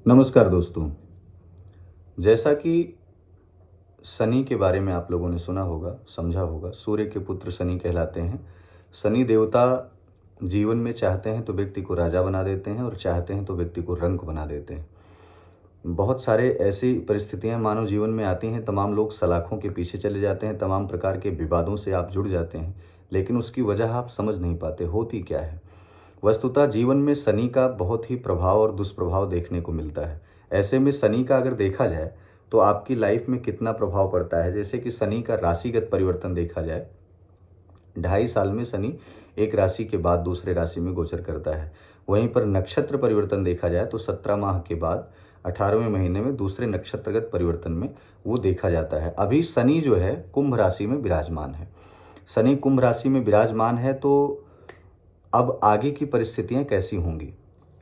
नमस्कार दोस्तों। जैसा कि शनि के बारे में आप लोगों ने सुना होगा, समझा होगा, सूर्य के पुत्र शनि कहलाते हैं। शनि देवता जीवन में चाहते हैं तो व्यक्ति को राजा बना देते हैं और चाहते हैं तो व्यक्ति को रंक बना देते हैं। बहुत सारे ऐसी परिस्थितियाँ मानव जीवन में आती हैं, तमाम लोग सलाखों के पीछे चले जाते हैं, तमाम प्रकार के विवादों से आप जुड़ जाते हैं, लेकिन उसकी वजह आप समझ नहीं पाते, होती क्या है? वस्तुतः जीवन में शनि का बहुत ही प्रभाव और दुष्प्रभाव देखने को मिलता है। ऐसे में शनि का अगर देखा जाए तो आपकी लाइफ में कितना प्रभाव पड़ता है, जैसे कि शनि का राशिगत परिवर्तन देखा जाए, 2.5 साल में शनि एक राशि के बाद दूसरे राशि में गोचर करता है। वहीं पर नक्षत्र परिवर्तन देखा जाए तो 17 माह के बाद 18वें महीने में दूसरे नक्षत्रगत परिवर्तन में वो देखा जाता है। अभी शनि जो है कुंभ राशि में विराजमान है। शनि कुंभ राशि में विराजमान है तो अब आगे की परिस्थितियाँ कैसी होंगी?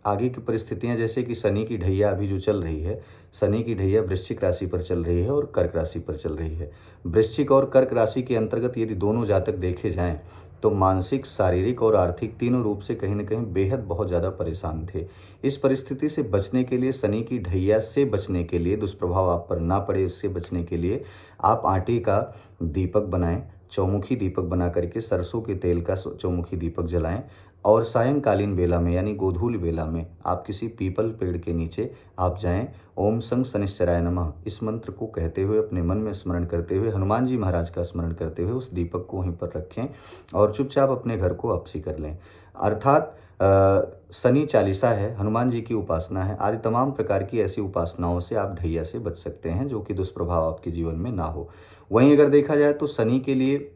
आगे की परिस्थितियाँ जैसे कि शनि की ढैया अभी जो चल रही है, शनि की ढैया वृश्चिक राशि पर चल रही है और कर्क राशि पर चल रही है। वृश्चिक और कर्क राशि के अंतर्गत यदि दोनों जातक देखे जाएँ, तो मानसिक, शारीरिक और आर्थिक तीनों रूप से कहीं न कहीं बेहद बहुत ज़्यादा परेशान थे। इस परिस्थिति से बचने के लिए, शनि की ढैया से बचने के लिए, दुष्प्रभाव आप पर ना पड़े इससे बचने के लिए, आप आटे का दीपक बनाएँ, चौमुखी दीपक बना करके सरसों के तेल का चौमुखी दीपक जलाएँ और सायंकालीन बेला में यानी गोधूल बेला में आप किसी पीपल पेड़ के नीचे आप जाएं, ओम संग शनिश्चराय नमः इस मंत्र को कहते हुए अपने मन में स्मरण करते हुए हनुमान जी महाराज का स्मरण करते हुए उस दीपक को वहीं पर रखें और चुपचाप अपने घर को वापसी कर लें। अर्थात शनि चालीसा है, हनुमान जी की उपासना है, आदि तमाम प्रकार की ऐसी उपासनाओं से आप ढैया से बच सकते हैं, जो कि दुष्प्रभाव आपके जीवन में ना हो। वहीं अगर देखा जाए तो शनि के लिए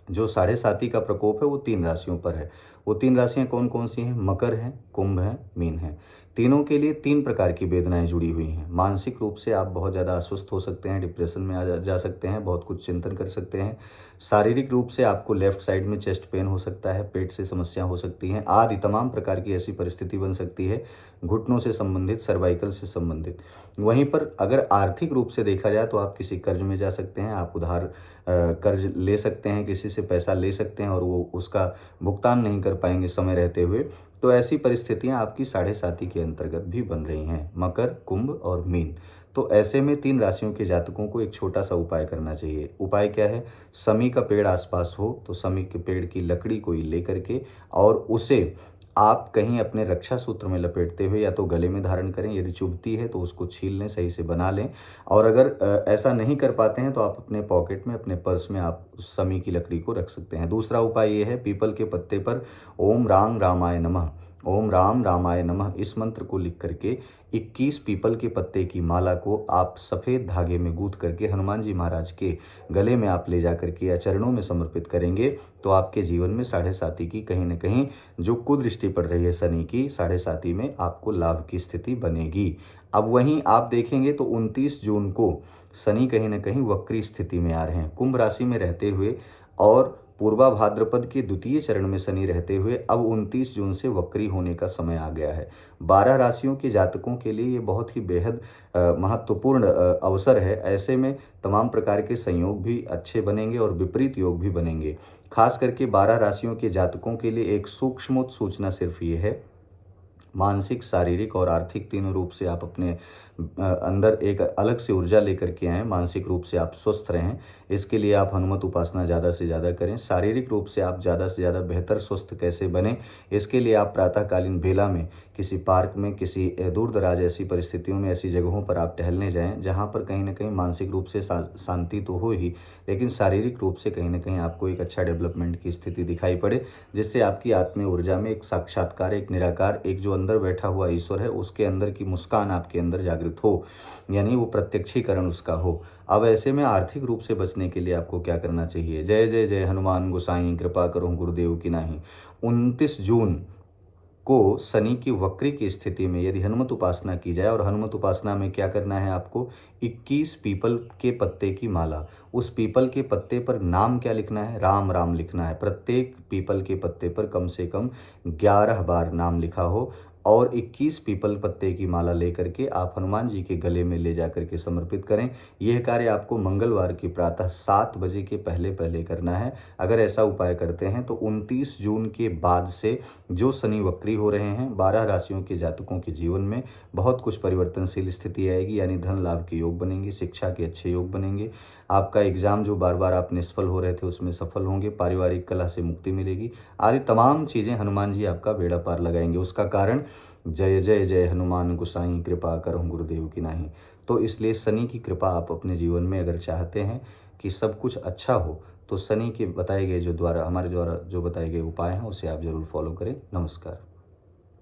जो साढ़े साती का प्रकोप है वो 3 राशियों पर है। वो 3 राशियाँ कौन-कौन सी हैं? मकर हैं, कुंभ हैं, मीन हैं। तीनों के लिए 3 प्रकार की वेदनाएँ जुड़ी हुई हैं। मानसिक रूप से आप बहुत ज़्यादा अस्वस्थ हो सकते हैं, डिप्रेशन में आ जा जा सकते हैं, बहुत कुछ चिंतन कर सकते हैं। शारीरिक रूप से आपको लेफ्ट साइड में चेस्ट पेन हो सकता है, पेट से समस्या हो सकती हैं, आदि तमाम प्रकार की ऐसी परिस्थिति बन सकती है, घुटनों से संबंधित, सर्वाइकल से संबंधित। वहीं पर अगर आर्थिक रूप से देखा जाए तो आप किसी कर्ज में जा सकते हैं, आप उधार कर्ज ले सकते हैं, किसी से पैसा ले सकते हैं और वो उसका भुगतान नहीं कर पाएँगे समय रहते हुए। तो ऐसी परिस्थितियाँ आपकी साढ़े साती के अंतर्गत भी बन रही हैं, मकर, कुंभ और मीन। तो ऐसे में 3 राशियों के जातकों को एक छोटा-सा उपाय करना चाहिए। उपाय क्या है? शमी का पेड़ आस-पास हो तो शमी के पेड़ की लकड़ी कोई लेकर के और उसे आप कहीं अपने रक्षा सूत्र में लपेटते हुए या तो गले में धारण करें, यदि चुभती है तो उसको छील लें, सही से बना लें और अगर ऐसा नहीं कर पाते हैं तो आप अपने पॉकेट में, अपने पर्स में आप उस शमी की लकड़ी को रख सकते हैं। दूसरा उपाय ये है, पीपल के पत्ते पर ओम राम रामाय नमः, ओम राम रामाय नमः इस मंत्र को लिख करके 21 पीपल के पत्ते की माला को आप सफ़ेद धागे में गूँथ करके हनुमान जी महाराज के गले में आप ले जा करके या चरणों में समर्पित करेंगे, तो आपके जीवन में साढ़े साती की कहीं न कहीं जो कुदृष्टि पड़ रही है शनि की, साढ़े साती में आपको लाभ की स्थिति बनेगी। अब वहीं आप देखेंगे तो 29 जून को शनि कहीं न कहीं वक्री स्थिति में आ रहे हैं। कुंभ राशि में रहते हुए और पूर्वा भाद्रपद के द्वितीय चरण में शनि रहते हुए अब 29 जून से वक्री होने का समय आ गया है। 12 राशियों के जातकों के लिए ये बहुत ही बेहद महत्वपूर्ण अवसर है। ऐसे में तमाम प्रकार के संयोग भी अच्छे बनेंगे और विपरीत योग भी बनेंगे। खास करके 12 राशियों के जातकों के लिए एक सूक्ष्मोक्त सूचना सिर्फ ये है, मानसिक, शारीरिक और आर्थिक तीनों रूप से आप अपने अंदर एक अलग से ऊर्जा लेकर के आएँ, मानसिक रूप से आप स्वस्थ रहें। इसके लिए आप हनुमत उपासना ज़्यादा से ज़्यादा करें। शारीरिक रूप से आप ज़्यादा से ज़्यादा बेहतर स्वस्थ कैसे बनें, इसके लिए आप प्रातःकालीन बेला में किसी पार्क में, किसी दूर-दराज ऐसी परिस्थितियों में, ऐसी जगहों पर आप टहलने जाएँ, जहाँ पर कहीं न कहीं मानसिक रूप से शांति तो हो ही, लेकिन शारीरिक रूप से कहीं न कहीं आपको एक अच्छा डेवलपमेंट की स्थिति दिखाई पड़े, जिससे आपकी आत्मीय ऊर्जा में एक साक्षात्कार, एक निराकार, एक जो अंदर बैठा हुआ ईश्वर है, उसके अंदर की मुस्कान आपके अंदर जागृत हो, यानी वो प्रत्यक्षीकरण उसका हो। अब ऐसे में आर्थिक रूप से बचने के लिए आपको क्या करना चाहिए? जय जय जय हनुमान गोसाई कृपा करो गुरुदेव की नाहीं। 29 जून को शनि की वक्री की स्थिति में यदि हनुमत उपासना की जाए, और हनुमत उपासना में क्या करना है आपको? 21 पीपल के पत्ते की माला, उस पीपल के पत्ते पर नाम क्या लिखना है? राम राम लिखना है। प्रत्येक पीपल के पत्ते पर कम से कम 11 बार नाम लिखा हो और 21 पीपल पत्ते की माला लेकर के आप हनुमान जी के गले में ले जा करके समर्पित करें। यह कार्य आपको मंगलवार की प्रातः 7 बजे के पहले पहले करना है। अगर ऐसा उपाय करते हैं तो 29 जून के बाद से जो शनि वक्री हो रहे हैं, 12 राशियों के जातकों के जीवन में बहुत कुछ परिवर्तनशील स्थिति आएगी, यानी धन लाभ के योग बनेंगे, शिक्षा के अच्छे योग बनेंगे, आपका एग्जाम जो बार बार आप निष्फल हो रहे थे उसमें सफल होंगे, पारिवारिक कलह से मुक्ति मिलेगी, आदि तमाम चीज़ें हनुमान जी आपका बेड़ा पार लगाएंगे। उसका कारण जय जय जय हनुमान गोसाई कृपा करहु गुरुदेव की नाही। तो इसलिए शनि की कृपा आप अपने जीवन में अगर चाहते हैं कि सब कुछ अच्छा हो, तो शनि के बताए गए जो हमारे द्वारा जो बताए गए उपाय हैं उसे आप जरूर फॉलो करें। नमस्कार।